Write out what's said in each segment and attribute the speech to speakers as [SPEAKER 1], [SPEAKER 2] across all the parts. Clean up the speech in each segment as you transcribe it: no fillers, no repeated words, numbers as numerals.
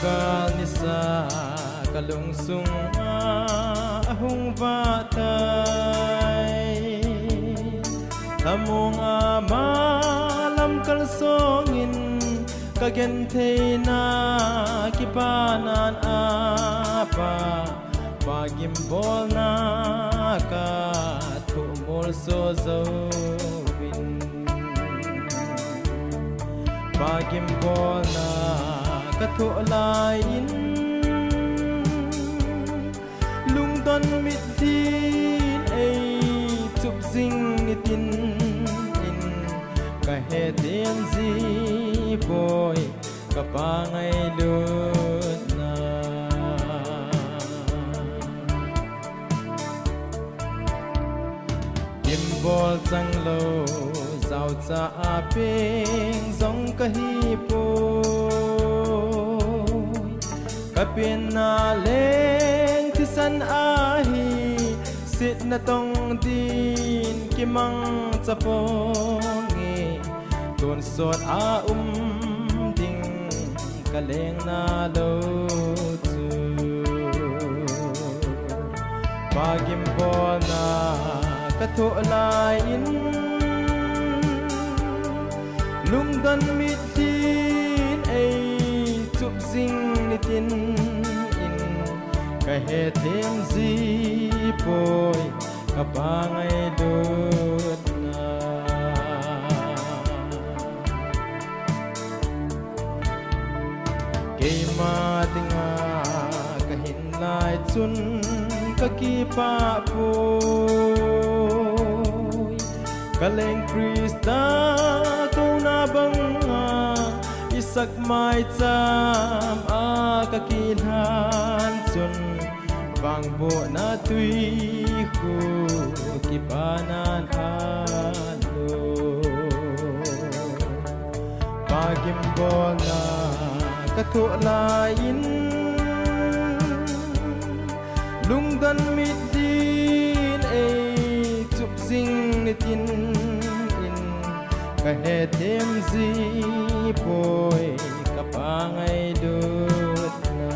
[SPEAKER 1] kal ni sa kalung sung ahung vatay tamong amalam kalsongin kagentay na kipanan apa pagimbol na katumol so zawin pagimbol na katulain lungdon mitin ay tupsing nitin in kahedin ziboy kapangay lut na gimbol sang lo zao sa aping zong kahipo kapin na leng tisan ahi sit na tong din kimang capongi tun sot ding kaleng na lo tu pagimpol na katulain lungdan mitin ay tupsing nitin in kahetem zipoy kapangay lut na kay matinga kahinlay tsun kakipapoy kaleng Krista kau na banga isak mai cham kakilhan chun bangbo na tui khu kipanan alo pagimbol na katulain lungdan mitin ay tupsing nitin in kahetem zipoy kapangay lut na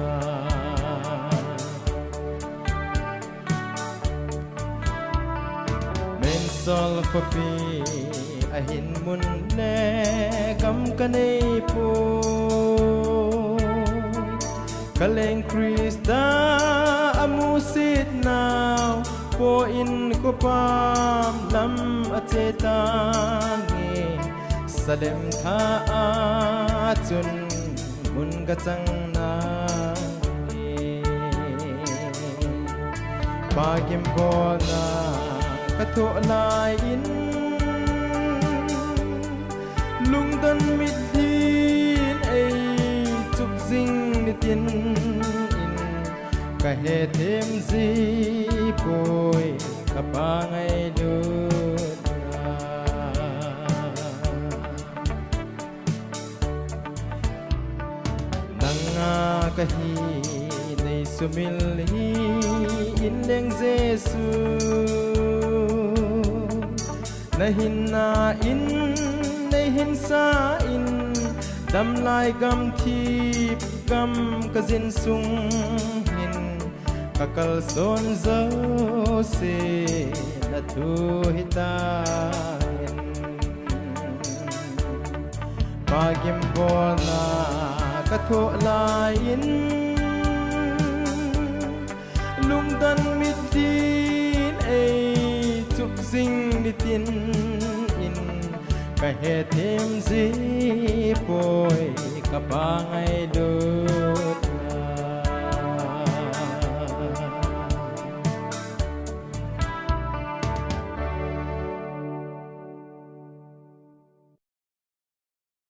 [SPEAKER 1] mensol papi ahin mun ne kam kanay po kaleng Krista amusit now po in ko pam lam acetangi salem tha achun mun gachang na pagim ko na katulain lungdan mitin ay tupsing nitin in kahetem zipoy kapangay lut na nangakahinay sumilhi inleng Jesu nahinain nahinsain damlay gam thip gam kazin sung hin kakal son zo se na tu hitain pagimbol na katulain lungdan mitin ay tupsing nitin in kahetem zipoy kapangay lut